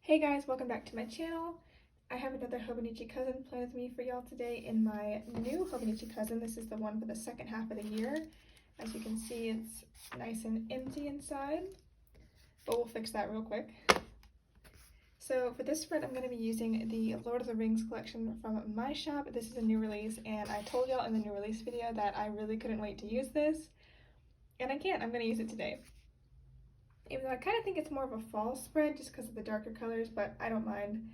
Hey guys, welcome back to my channel. I have another Hobonichi cousin planned with me for y'all today in my new Hobonichi cousin. This is the one for the second half of the year. As you can see, it's nice and empty inside, but we'll fix that real quick. So for this spread, I'm going to be using the Lord of the Rings collection from my shop. This is a new release, and I told y'all in the new release video that I really couldn't wait to use this, and I can't. I'm going to use it today. Even though I kind of think it's more of a fall spread just because of the darker colors, but I don't mind.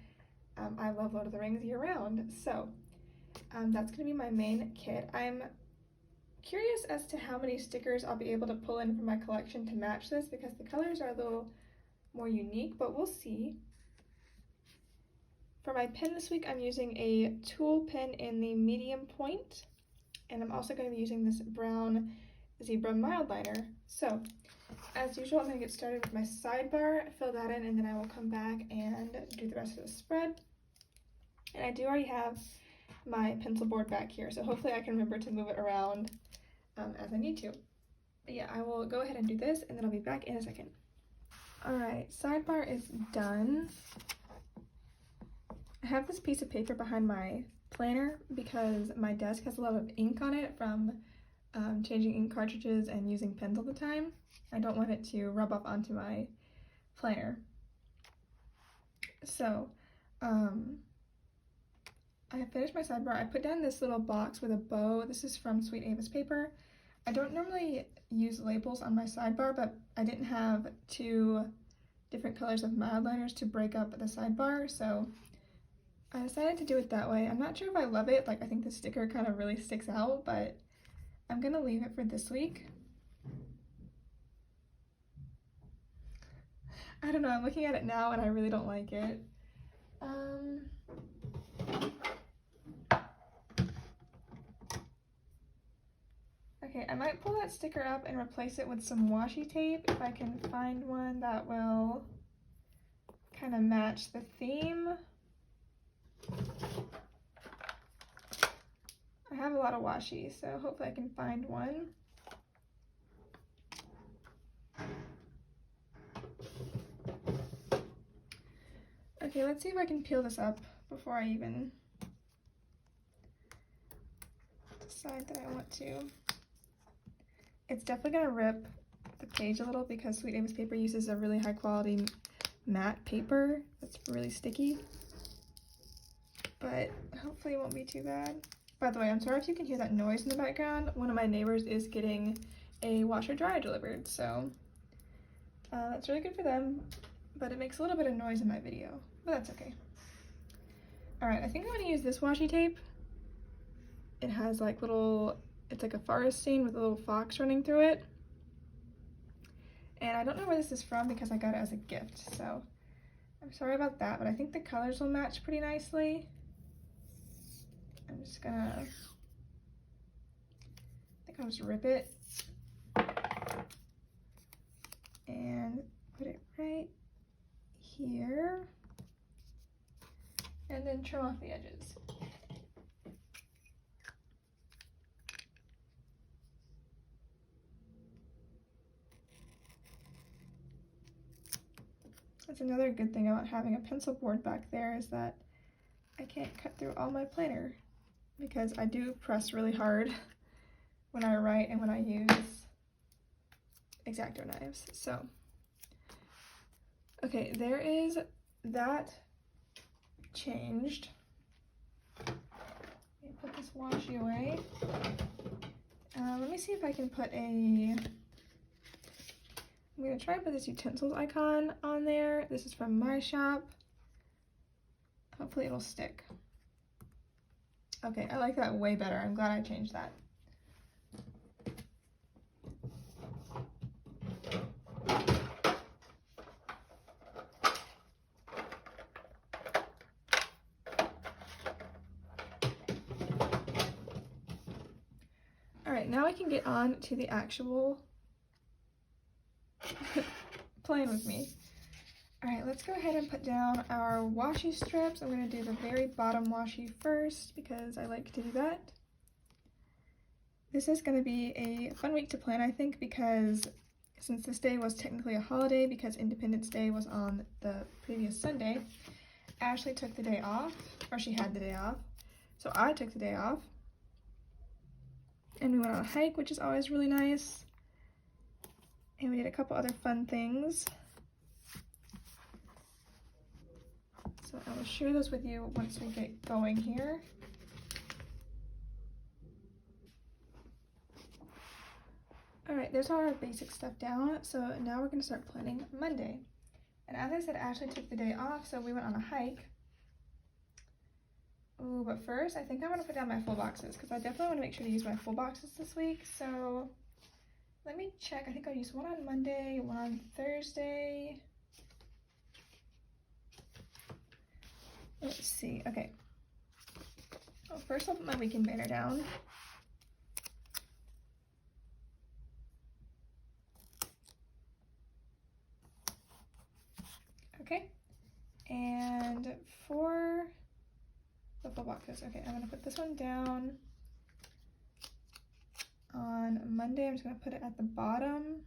I love Lord of the Rings year round. So that's going to be my main kit. I'm curious as to how many stickers I'll be able to pull in from my collection to match this because the colors are a little more unique, but we'll see. For my pen this week, I'm using a Tool pen in the medium point, and I'm also going to be using this brown zebra mild liner. So as usual, I'm going to get started with my sidebar, fill that in, and then I will come back and do the rest of the spread. And I do already have my pencil board back here, so hopefully I can remember to move it around as I need to. But yeah, I will go ahead and do this, and then I'll be back in a second. Alright, sidebar is done. I have this piece of paper behind my planner because my desk has a lot of ink on it from changing ink cartridges and using pens all the time. I don't want it to rub off onto my planner. So, I have finished my sidebar. I put down this little box with a bow. This is from Sweet Avis paper. I don't normally use labels on my sidebar, but I didn't have two different colors of mild liners to break up the sidebar, so I decided to do it that way. I'm not sure if I love it. Like, I think the sticker kind of really sticks out, but I'm gonna leave it for this week. I don't know, I'm looking at it now and I really don't like it. Okay, I might pull that sticker up and replace it with some washi tape if I can find one that will kind of match the theme. I have a lot of washi, so hopefully I can find one. Okay, let's see if I can peel this up before I even decide that I want to. It's definitely going to rip the page a little because Sweet Avis paper uses a really high quality matte paper that's really sticky. But hopefully it won't be too bad. By the way, I'm sorry if you can hear that noise in the background. One of my neighbors is getting a washer dryer delivered, so that's really good for them, but it makes a little bit of noise in my video, but that's okay. Alright, I think I'm going to use this washi tape. It has like little, it's like a forest scene with a little fox running through it. And I don't know where this is from because I got it as a gift, so I'm sorry about that, but I think the colors will match pretty nicely. I'm just gonna, I think I'll just rip it and put it right here and then trim off the edges. That's another good thing about having a pencil board back there is that I can't cut through all my planner because I do press really hard when I write and when I use X-Acto knives. So, okay, there is that changed. Let me put this washi away. Let me see if I can put I'm gonna try and put this utensils icon on there. This is from my shop. Hopefully it'll stick. Okay, I like that way better. I'm glad I changed that. Alright, now I can get on to the actual playing with me. Alright, let's go ahead and put down our washi strips. I'm going to do the very bottom washi first because I like to do that. This is going to be a fun week to plan, I think, because since this day was technically a holiday because Independence Day was on the previous Sunday, Ashley took the day off, or she had the day off, so I took the day off, and we went on a hike, which is always really nice, and we did a couple other fun things, so I will share those with you once we get going here. Alright, there's all our basic stuff down, so now we're going to start planning Monday. And as I said, Ashley took the day off, so we went on a hike. Ooh, but first, I think I want to put down my full boxes, because I definitely want to make sure to use my full boxes this week, so let me check. I think I'll use one on Monday, one on Thursday. Let's see, okay. Well, first I'll put my weekend banner down. Okay, and for the full boxes, okay, I'm gonna put this one down on Monday. I'm just gonna put it at the bottom.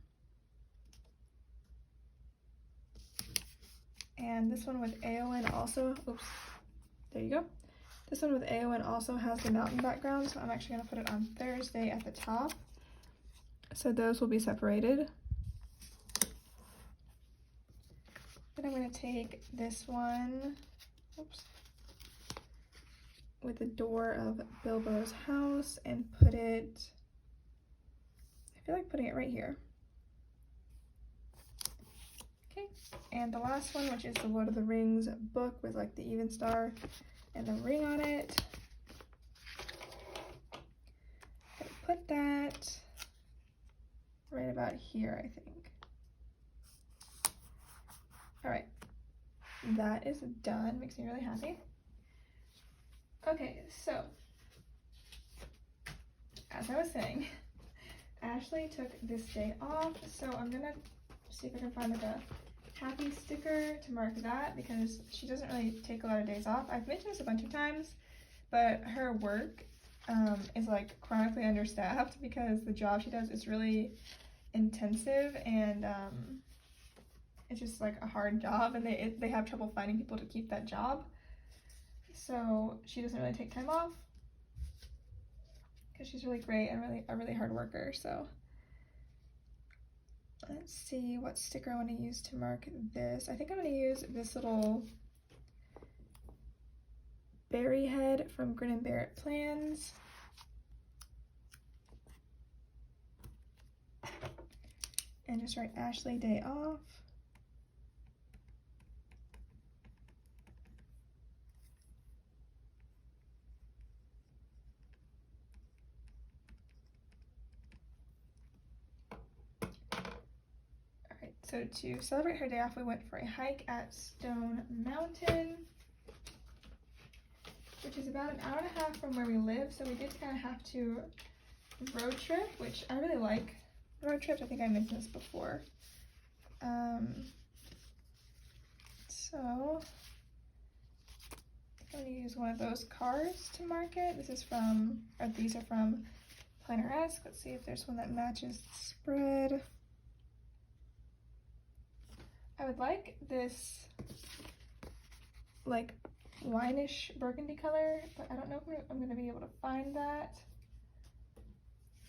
And this one with AON also, oops, there you go. This one with AON also has the mountain background, so I'm actually gonna put it on Thursday at the top. So those will be separated. Then I'm going to take this one, oops, with the door of Bilbo's house and put it, I feel like putting it right here. Okay, and the last one, which is the Lord of the Rings book with like the even star and the ring on it. Put that right about here, I think. All right, that is done. Makes me really happy. Okay, so as I was saying, Ashley took this day off, so I'm gonna see if I can find like a happy sticker to mark that, because she doesn't really take a lot of days off. I've mentioned this a bunch of times, but her work is like chronically understaffed because the job she does is really intensive, and it's just like a hard job, and they have trouble finding people to keep that job. So she doesn't really take time off because she's really great and a really hard worker. So let's see what sticker I want to use to mark this. I think I'm going to use this little berry head from Grin and Bear It Plans. And just write Ashley Day Off. So to celebrate her day off, we went for a hike at Stone Mountain, which is about an hour and a half from where we live. So we did kind of have to road trip, which I really like road trips. I think I mentioned this before. So I'm going to use one of those cars to mark it. These are from Planner-esque. Let's see if there's one that matches the spread. I would like this like wineish burgundy color, but I don't know if I'm going to be able to find that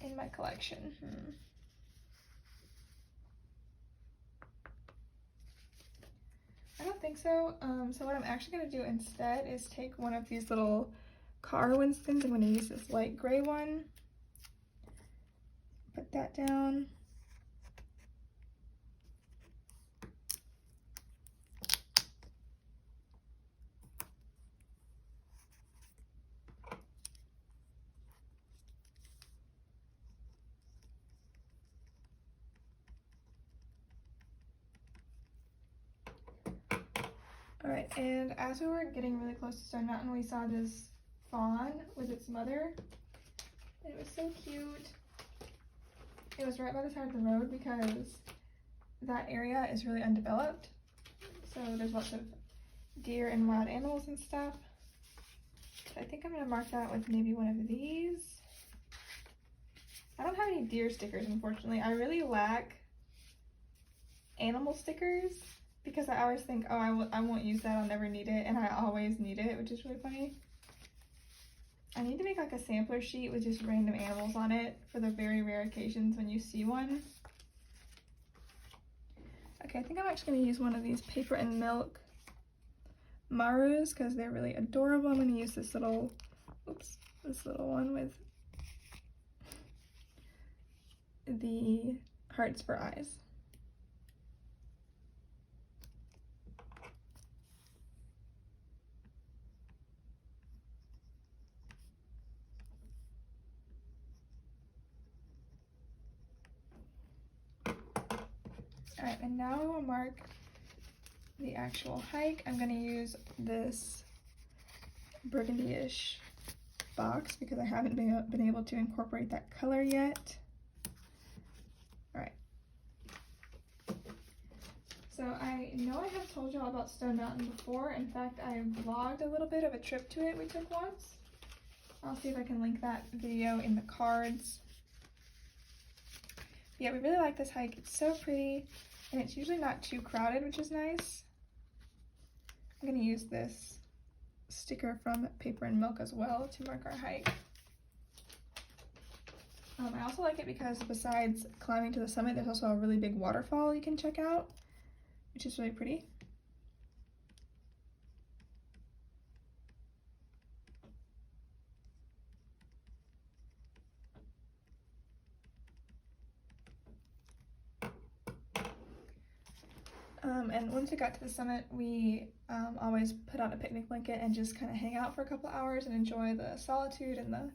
in my collection. I don't think so. So what I'm actually going to do instead is take one of these little car Winstons. I'm going to use this light gray one. Put that down. Alright, and as we were getting really close to Stone Mountain, we saw this fawn with its mother. It was so cute. It was right by the side of the road because that area is really undeveloped. So there's lots of deer and wild animals and stuff. So I think I'm going to mark that with maybe one of these. I don't have any deer stickers, unfortunately. I really lack animal stickers because I always think, oh, I won't use that, I'll never need it, and I always need it, which is really funny. I need to make like a sampler sheet with just random animals on it for the very rare occasions when you see one. Okay, I think I'm actually going to use one of these paper and milk Marus because they're really adorable. I'm going to use this little, this little one with the hearts for eyes. Alright, and now I will mark the actual hike. I'm going to use this burgundy-ish box because I haven't been able to incorporate that color yet. Alright. So I know I have told y'all about Stone Mountain before. In fact, I vlogged a little bit of a trip to it we took once. I'll see if I can link that video in the cards. Yeah, we really like this hike. It's so pretty, and it's usually not too crowded, which is nice. I'm going to use this sticker from Paper and Milk as well to mark our hike. I also like it because besides climbing to the summit, there's also a really big waterfall you can check out, which is really pretty. And once we got to the summit, we always put out a picnic blanket and just kind of hang out for a couple hours and enjoy the solitude and the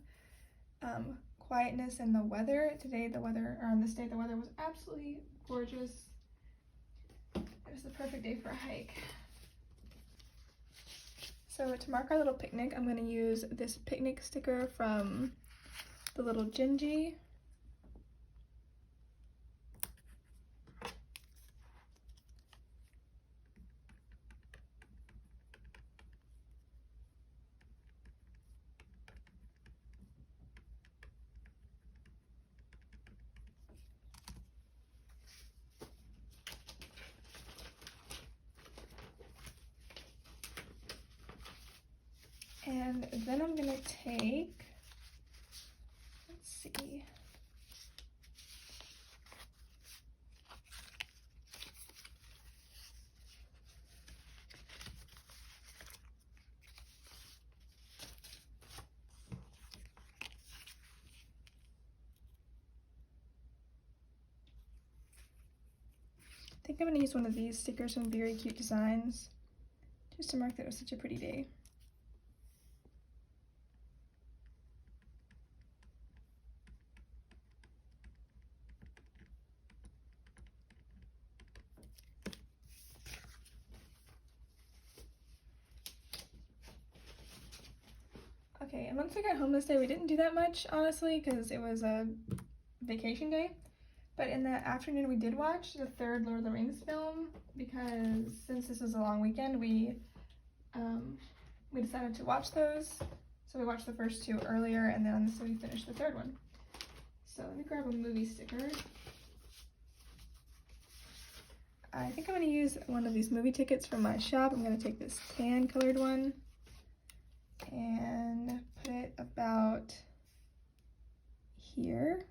quietness and the weather. Today the weather, or on this day, the weather was absolutely gorgeous. It was the perfect day for a hike. So to mark our little picnic, I'm going to use this picnic sticker from the little Gingy. And then I'm going to take, let's see, I think I'm going to use one of these stickers from Very Cute Designs just to mark that it was such a pretty day. Okay, and once we got home this day, we didn't do that much, honestly, because it was a vacation day. But in the afternoon, we did watch the third Lord of the Rings film, because since this was a long weekend, we decided to watch those. So we watched the first two earlier, and then so we finished the third one. So let me grab a movie sticker. I think I'm going to use one of these movie tickets from my shop. I'm going to take this tan colored one and put it about here.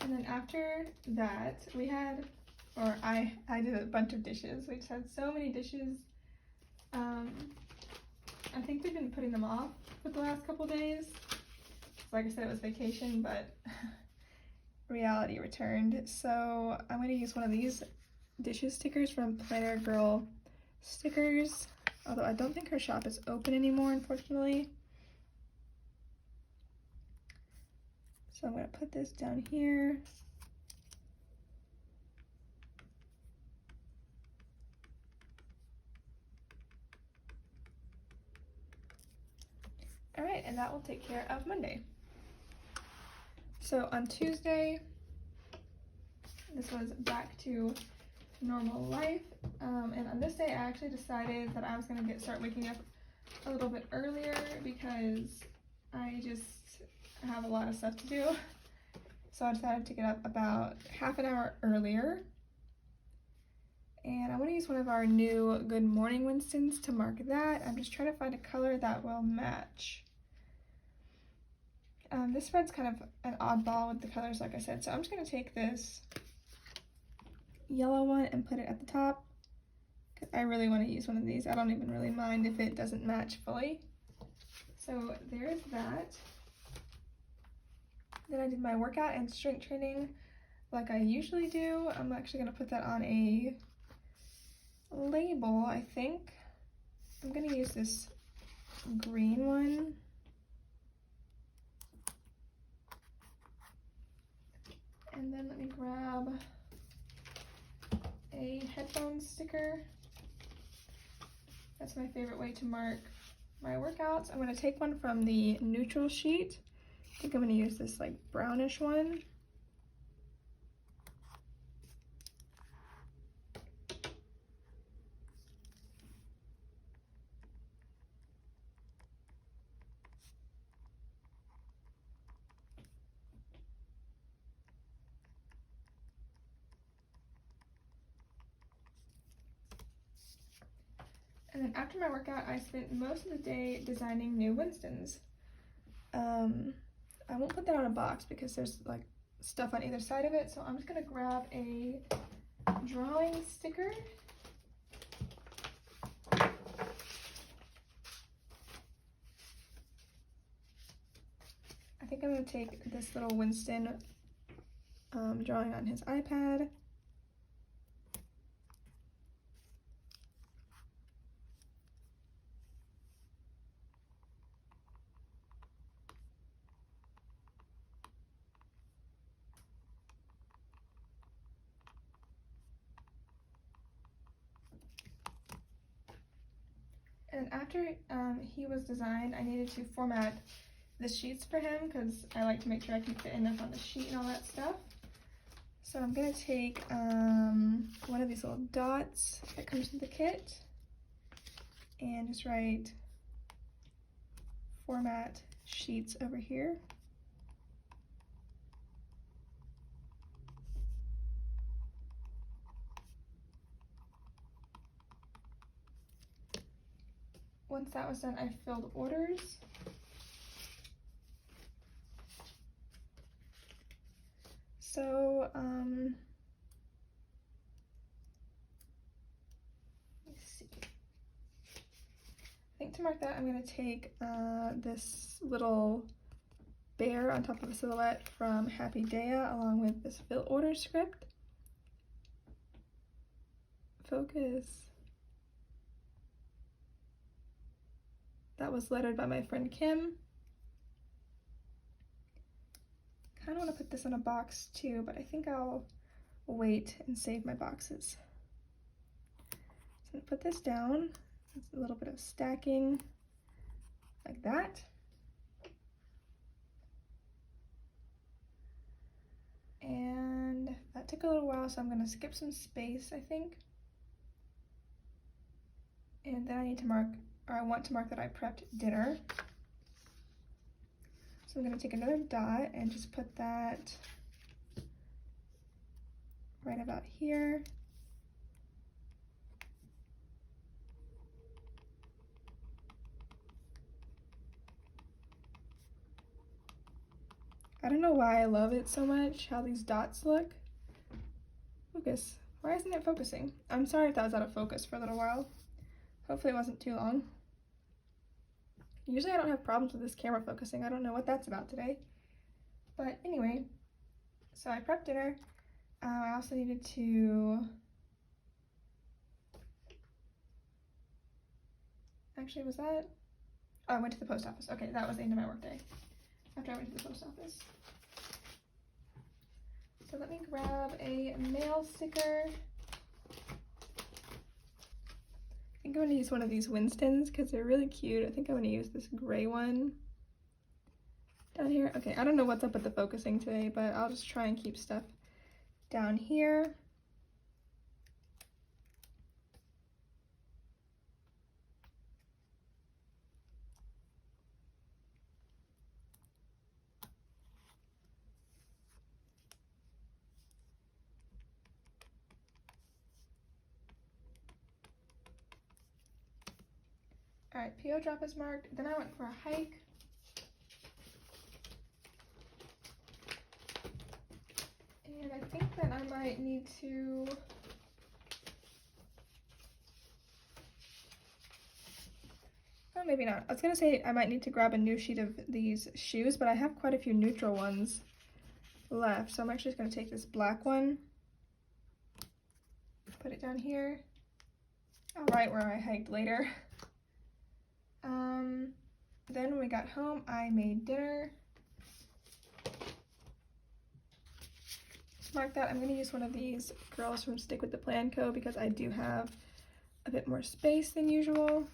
And then after that, we had, or I did a bunch of dishes. We just had so many dishes. I think we've been putting them off for the last couple days. Like I said, it was vacation, but reality returned. So I'm going to use one of these dishes stickers from Planner Girl Stickers. Although I don't think her shop is open anymore, unfortunately. So I'm going to put this down here. All right, and that will take care of Monday. So on Tuesday, this was back to normal life, and on this day I actually decided that I was going to start waking up a little bit earlier because I just have a lot of stuff to do. So I decided to get up about half an hour earlier, and I want to use one of our new Good Morning Winstons to mark that. I'm just trying to find a color that will match. This spread's kind of an oddball with the colors, like I said, so I'm just going to take this yellow one and put it at the top. I really want to use one of these. I don't even really mind if it doesn't match fully. So there's that. Then I did my workout and strength training like I usually do. I'm actually going to put that on a label, I think. I'm going to use this green one. And then let me grab a headphone sticker. That's my favorite way to mark my workouts. I'm going to take one from the neutral sheet. I think I'm going to use this like brownish one. And then after my workout, I spent most of the day designing new Winstons. I won't put that on a box because there's like stuff on either side of it, so I'm just gonna grab a drawing sticker. I think I'm gonna take this little Winston drawing on his iPad. And after he was designed, I needed to format the sheets for him because I like to make sure I can fit enough on the sheet and all that stuff. So I'm going to take one of these little dots that comes with the kit and just write format sheets over here. Once that was done, I filled orders. So, let's see. I think to mark that, I'm going to take this little bear on top of a silhouette from Happy Daya along with this fill order script. Focus. That was lettered by my friend Kim. Kind of want to put this in a box too, but I think I'll wait and save my boxes. So I'm going to put this down. It's a little bit of stacking like that. And that took a little while, so I'm going to skip some space, I think. And then I need to mark, or I want to mark that I prepped dinner. So I'm going to take another dot and just put that right about here. I don't know why I love it so much, how these dots look. Focus. Why isn't it focusing? I'm sorry if that was out of focus for a little while. Hopefully it wasn't too long. Usually I don't have problems with this camera focusing. I don't know what that's about today. But anyway, so I prepped dinner. I also needed to... Actually, was that? Oh, I went to the post office. Okay, that was the end of my workday. After I went to the post office. So let me grab a mail sticker. think I'm going to use one of these Winstons because they're really cute. I think I'm going to use this gray one down here. Okay, I don't know what's up with the focusing today, but I'll just try and keep stuff down here. Alright, PO drop is marked. Then I went for a hike. And I think that I might need to oh, maybe not. I was gonna say I might need to grab a new sheet of these shoes, but I have quite a few neutral ones left. So I'm actually just gonna take this black one, put it down here, right where I hiked later. Then when we got home, I made dinner. To mark that, I'm gonna use one of these girls from Stick with the Plan Co. because I do have a bit more space than usual.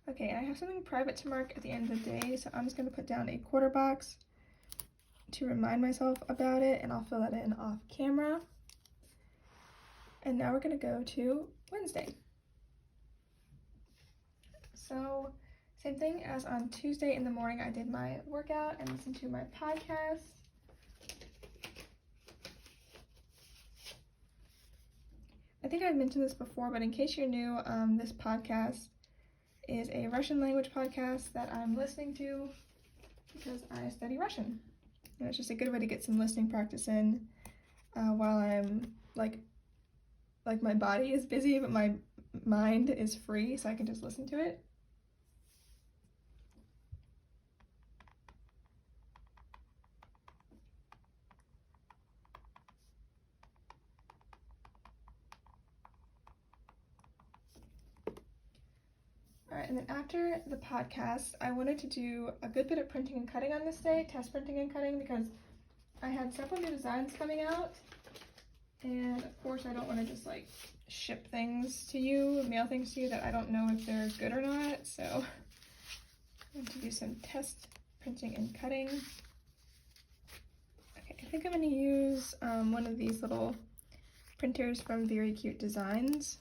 Okay, I have something private to mark at the end of the day, so I'm just going to put down a quarter box to remind myself about it, and I'll fill that in off camera. And now we're going to go to Wednesday. So, same thing as on Tuesday in the morning, I did my workout and listened to my podcast. I think I've mentioned this before, but in case you're new, this podcast is a Russian language podcast that I'm listening to because I study Russian. And it's just a good way to get some listening practice in while I'm like my body is busy, but my mind is free, so I can just listen to it. Alright, and then after the podcast, I wanted to do a good bit of printing and cutting on this day, test printing and cutting, because I had several new designs coming out, and of course I don't want to just like ship things to you, mail things to you that I don't know if they're good or not, so I'm going to do some test printing and cutting. Okay, I think I'm going to use one of these little printers from Very Cute Designs.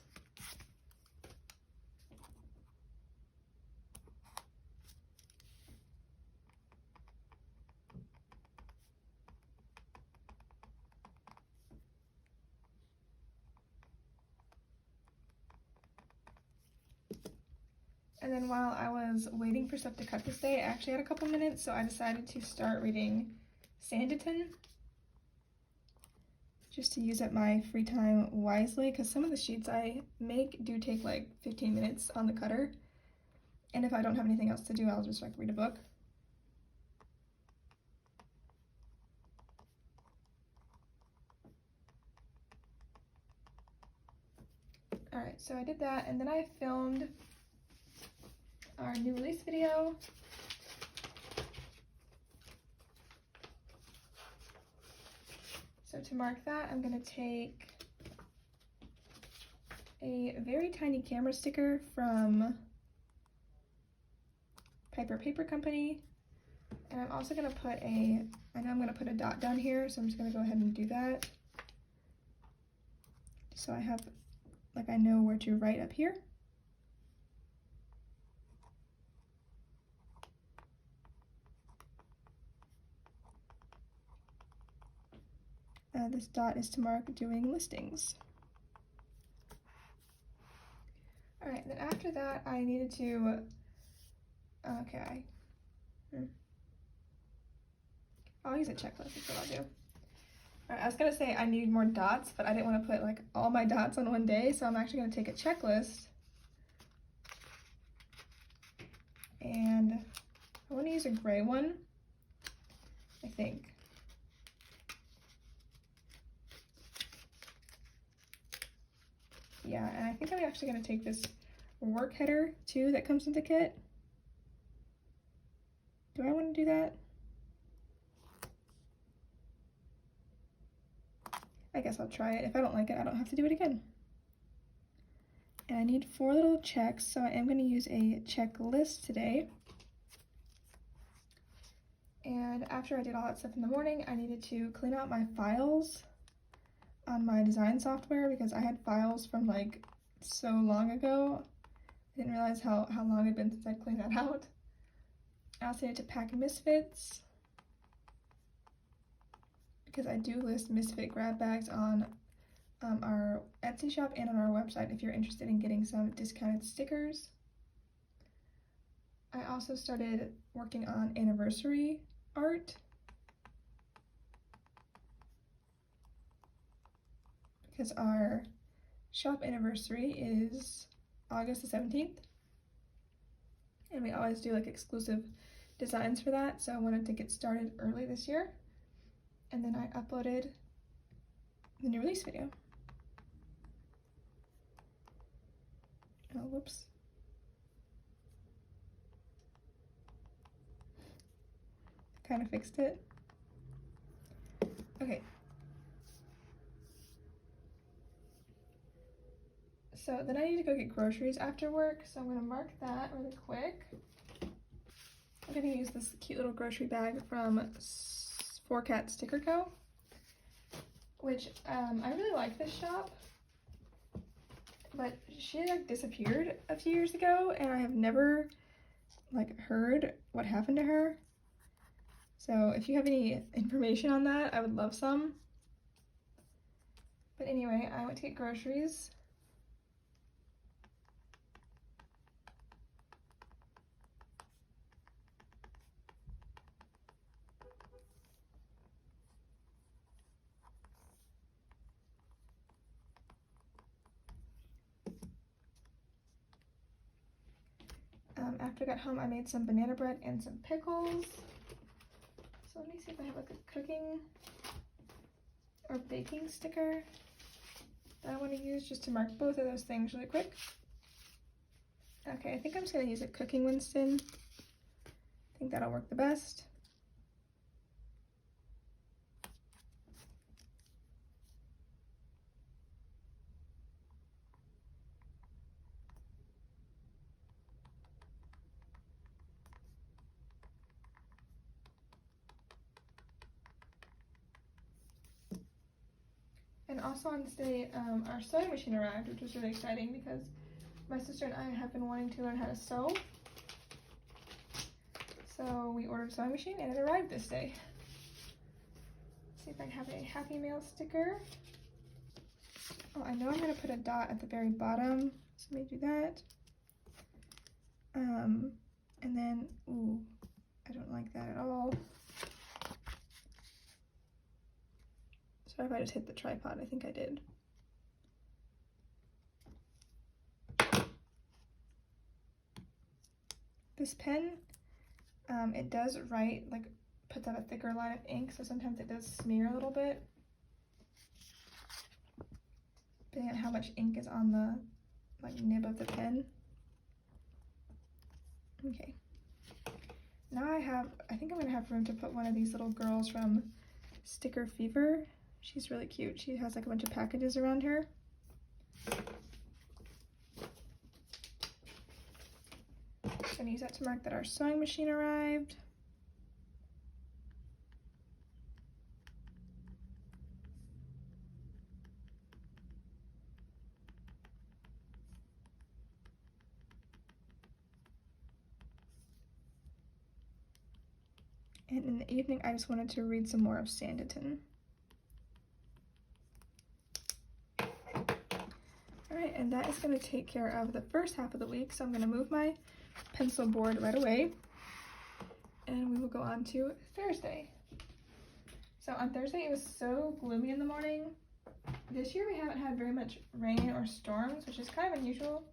And then while I was waiting for stuff to cut this day, I actually had a couple minutes, so I decided to start reading Sanditon, just to use up my free time wisely, because some of the sheets I make do take like 15 minutes on the cutter, and if I don't have anything else to do, I'll just like read a book. Alright, so I did that, and then I filmed our new release video. So to mark that, I'm going to take a very tiny camera sticker from Piper Paper Company, and I'm also going to put I know I'm going to put a dot down here, so I'm just going to go ahead and do that. So I have, like, I know where to write up here. This dot is to mark doing listings. Alright, then after that I needed to, I'll use a checklist, is what I'll do. Alright, I was gonna say I need more dots, but I didn't want to put like all my dots on one day, so I'm actually gonna take a checklist. And I want to use a gray one, I think. Yeah, and I think I'm actually going to take this work header too that comes with the kit. Do I want to do that? I guess I'll try it. If I don't like it, I don't have to do it again. And I need 4 little checks, so I am going to use a checklist today. And after I did all that stuff in the morning, I needed to clean out my files on my design software because I had files from like so long ago. I didn't realize how long it'd been since I cleaned that out. I also need to pack Misfits because I do list Misfit grab bags on our Etsy shop and on our website if you're interested in getting some discounted stickers. I also started working on anniversary art because our shop anniversary is August the 17th, and we always do like exclusive designs for that, so I wanted to get started early this year, and then I uploaded the new release video. Oh, whoops. Kind of fixed it. Okay. So then I need to go get groceries after work, so I'm going to mark that really quick. I'm going to use this cute little grocery bag from 4Cat Sticker Co., which I really like this shop, but she like disappeared a few years ago, and I have never like heard what happened to her. So if you have any information on that, I would love some. But anyway, I went to get groceries. After I got home, I made some banana bread and some pickles. So let me see if I have like a cooking or baking sticker that I want to use just to mark both of those things really quick. Okay, I think I'm just going to use a cooking Winston. I think that'll work the best. And also on this day, our sewing machine arrived, which was really exciting because my sister and I have been wanting to learn how to sew. So we ordered a sewing machine and it arrived this day. Let's see if I have a Happy Mail sticker. Oh, I know I'm going to put a dot at the very bottom, so let me do that. And then, ooh, I don't like that at all. Sorry if I just hit the tripod, I think I did. This pen, it does write, like, puts out a thicker line of ink, so sometimes it does smear a little bit, depending on how much ink is on the, like, nib of the pen. Okay. Now I think I'm gonna have room to put one of these little girls from Sticker Fever. She's really cute. She has like a bunch of packages around her. I'm gonna use that to mark that our sewing machine arrived. And in the evening, I just wanted to read some more of Sanditon. Alright, and that is going to take care of the first half of the week, so I'm going to move my pencil board right away, and we will go on to Thursday. So on Thursday, it was so gloomy in the morning. This year we haven't had very much rain or storms, which is kind of unusual,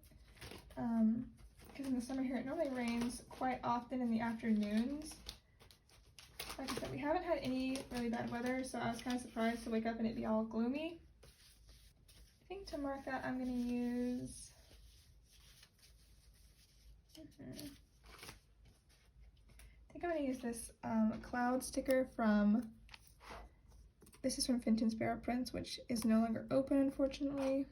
because in the summer here it normally rains quite often in the afternoons. Like I said, we haven't had any really bad weather, so I was kind of surprised to wake up and it be all gloomy. think to mark that I'm going to use, I think I'm going to use this cloud sticker from, this is from Finton Sparrow Prints, which is no longer open, unfortunately.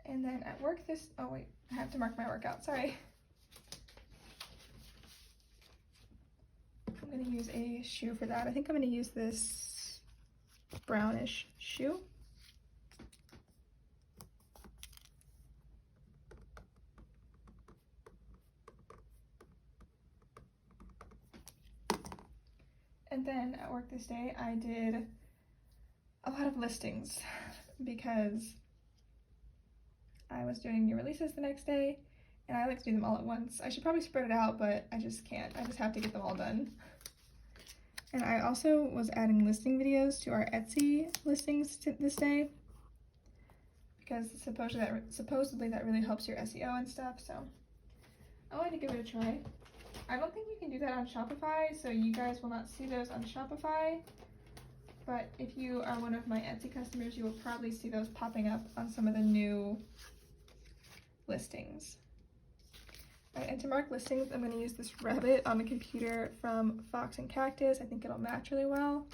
And then at work this, oh wait, I have to mark my workout, sorry. I'm going to use a shoe for that. I think I'm going to use this brownish shoe. And then at work this day, I did a lot of listings because I was doing new releases the next day, and I like to do them all at once. I should probably spread it out, but I just can't. I just have to get them all done. And I also was adding listing videos to our Etsy listings this day because supposedly that really helps your SEO and stuff, so I wanted to give it a try. I don't think you can do that on Shopify, so you guys will not see those on Shopify, but if you are one of my Etsy customers, you will probably see those popping up on some of the new listings. Alright, and to mark listings, I'm going to use this rabbit on the computer from Fox and Cactus. I think it'll match really well.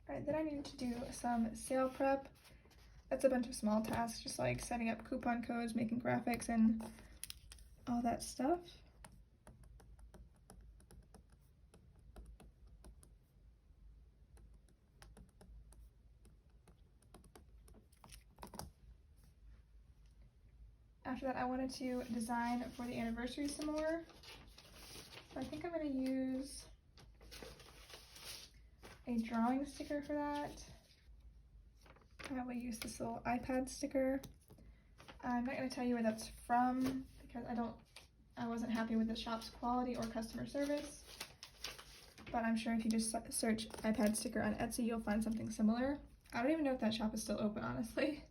Alright, then I need to do some sale prep. That's a bunch of small tasks, just like setting up coupon codes, making graphics, and all that stuff. After that, I wanted to design for the anniversary some more. So I think I'm going to use a drawing sticker for that. I will use this little iPad sticker. I'm not going to tell you where that's from because I wasn't happy with the shop's quality or customer service. But I'm sure if you just search iPad sticker on Etsy, you'll find something similar. I don't even know if that shop is still open, honestly.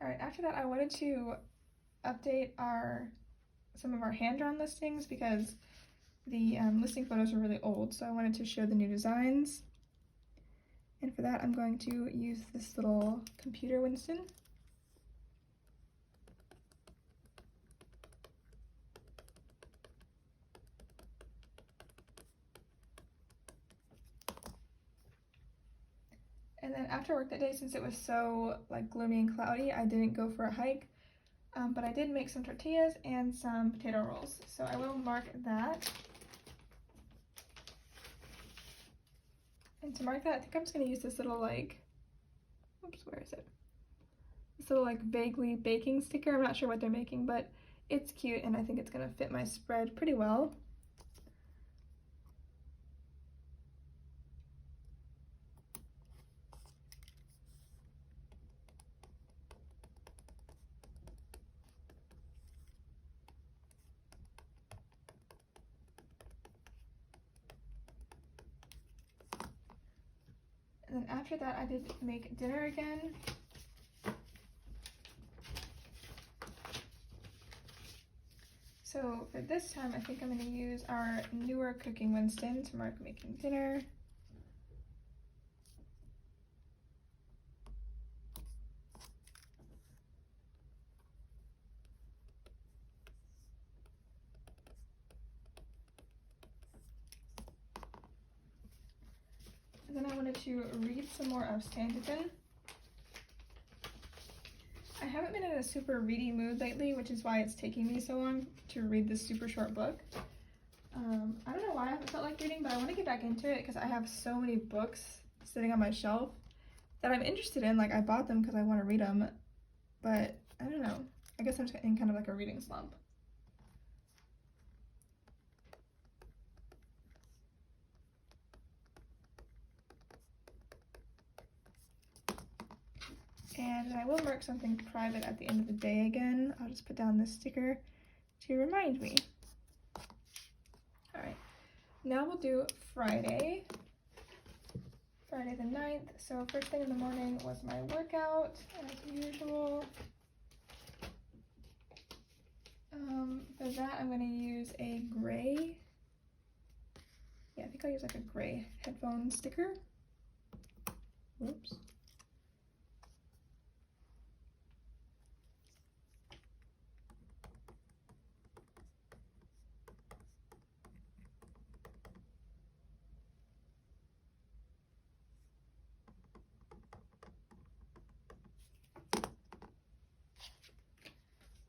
Alright, after that I wanted to update some of our hand-drawn listings because the listing photos are really old, so I wanted to show the new designs. And for that I'm going to use this little computer Winston. And then after work that day, since it was so like gloomy and cloudy, I didn't go for a hike, but I did make some tortillas and some potato rolls. So I will mark that. And to mark that, I think I'm just going to use this little like, oops, where is it? This little like vaguely baking sticker. I'm not sure what they're making, but it's cute and I think it's going to fit my spread pretty well. And then after that, I did make dinner again. So for this time, I think I'm going to use our newer cooking Winston to mark making dinner. And then I wanted to read some more of Sanditon. I haven't been in a super ready mood lately, which is why it's taking me so long to read this super short book. I don't know why I haven't felt like reading, but I want to get back into it because I have so many books sitting on my shelf that I'm interested in. Like, I bought them because I want to read them, but I don't know. I guess I'm just in kind of like a reading slump. And I will mark something private at the end of the day again. I'll just put down this sticker to remind me. Alright, now we'll do Friday the 9th. So first thing in the morning was my workout, as usual. For that I'm going to use a gray, I think I'll use like a gray headphone sticker. Whoops.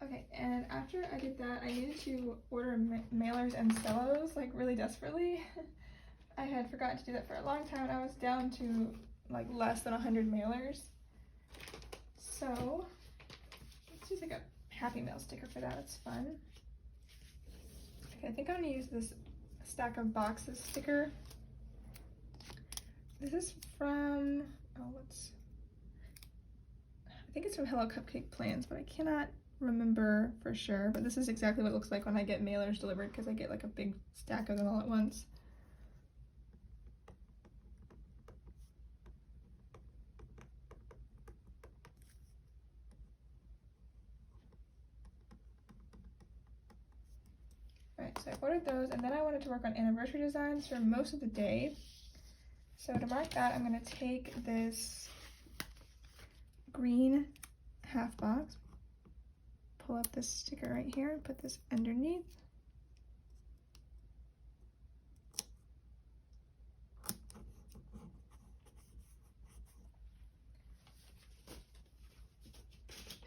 Okay, and after I did that, I needed to order mailers and cellos, like really desperately. I had forgotten to do that for a long time, and I was down to like less than 100 mailers. So let's use like a Happy Mail sticker for that, it's fun. Okay, I think I'm gonna use this stack of boxes sticker. This is from, I think it's from Hello Cupcake Plans, but I cannot remember for sure, but this is exactly what it looks like when I get mailers delivered, because I get like a big stack of them all at once. Alright, so I ordered those, and then I wanted to work on anniversary designs for most of the day. So to mark that, I'm going to take this green half box, pull up this sticker right here, and put this underneath.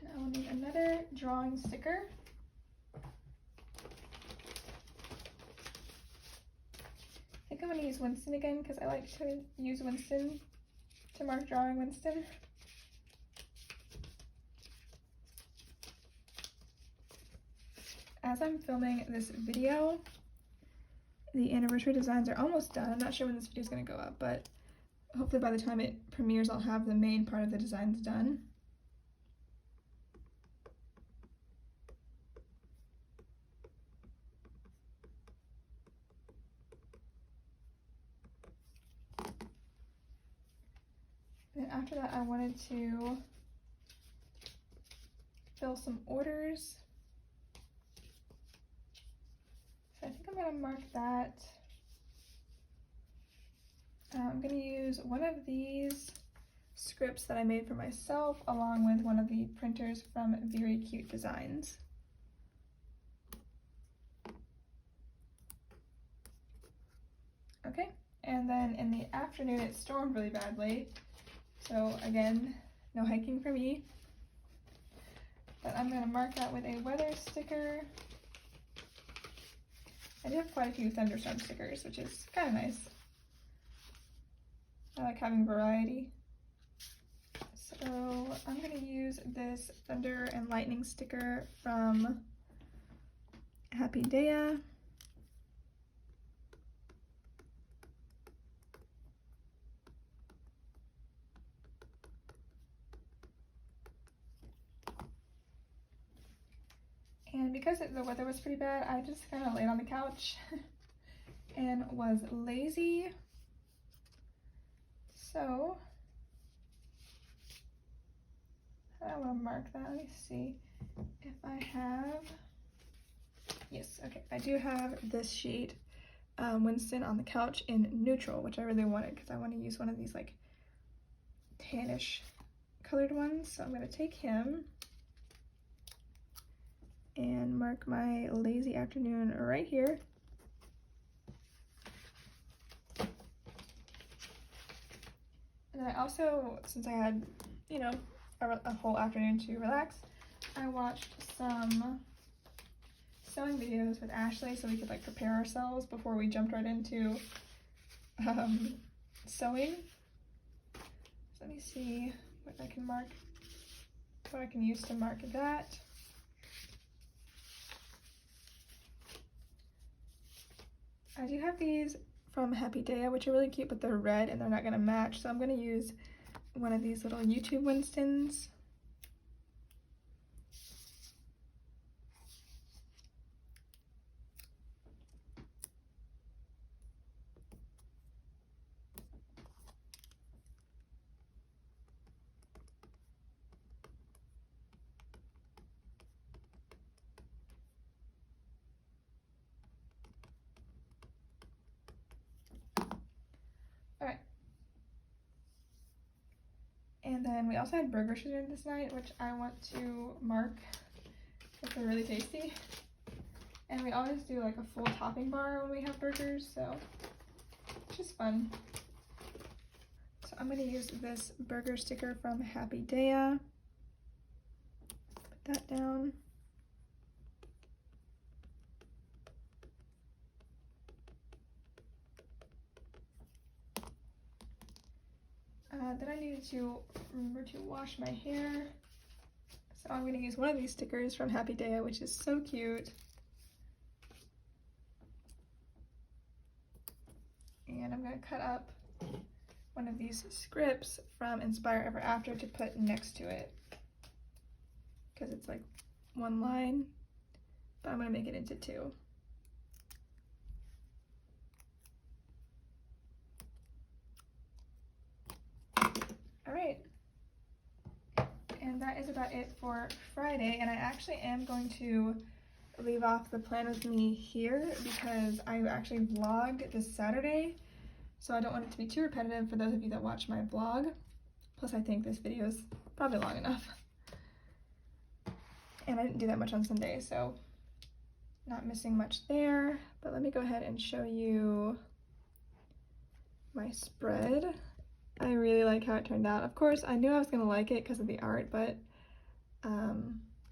And I will need another drawing sticker. I think I'm going to use Winston again because I like to use Winston to mark drawing Winston. As I'm filming this video, the anniversary designs are almost done. I'm not sure when this video is going to go up, but hopefully by the time it premieres, I'll have the main part of the designs done. And after that, I wanted to fill some orders. So I think I'm going to mark that. I'm going to use one of these scripts that I made for myself along with one of the printers from Very Cute Designs. Okay, and then in the afternoon it stormed really badly. So again, no hiking for me. But I'm going to mark that with a weather sticker. I do have quite a few thunderstorm stickers, which is kind of nice. I like having variety. So I'm going to use this thunder and lightning sticker from Happy Daya. And because the weather was pretty bad, I just kind of laid on the couch and was lazy. So I want to mark that. Let me see if I have. Yes, okay. I do have this sheet, Winston on the couch in neutral, which I really wanted because I want to use one of these like tannish colored ones. So I'm going to take him and mark my lazy afternoon right here. And then I also, since I had, you know, a whole afternoon to relax, I watched some sewing videos with Ashley so we could like prepare ourselves before we jumped right into sewing. So let me see what I can mark, what I can use to mark that. I do have these from Happy Day, which are really cute, but they're red and they're not going to match, so I'm going to use one of these little YouTube Winstons. Alright. And then we also had burgers for dinner this night, which I want to mark because they're really tasty. And we always do like a full topping bar when we have burgers, so it's just fun. So I'm going to use this burger sticker from Happy Day. Put that down. Then I needed to remember to wash my hair. So I'm going to use one of these stickers from Happy Day, which is so cute. And I'm going to cut up one of these scripts from Inspire Ever After to put next to it. Because it's like one line, but I'm going to make it into two. Alright, and that is about it for Friday, and I actually am going to leave off the plan with me here because I actually vlogged this Saturday, so I don't want it to be too repetitive for those of you that watch my vlog. Plus I think this video is probably long enough. And I didn't do that much on Sunday, so not missing much there. But let me go ahead and show you my spread. I really like how it turned out. Of course, I knew I was going to like it because of the art, but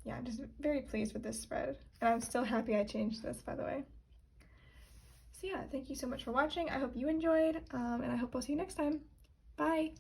yeah, I'm just very pleased with this spread. And I'm still happy I changed this, by the way. So yeah, thank you so much for watching. I hope you enjoyed, and I hope I'll see you next time. Bye!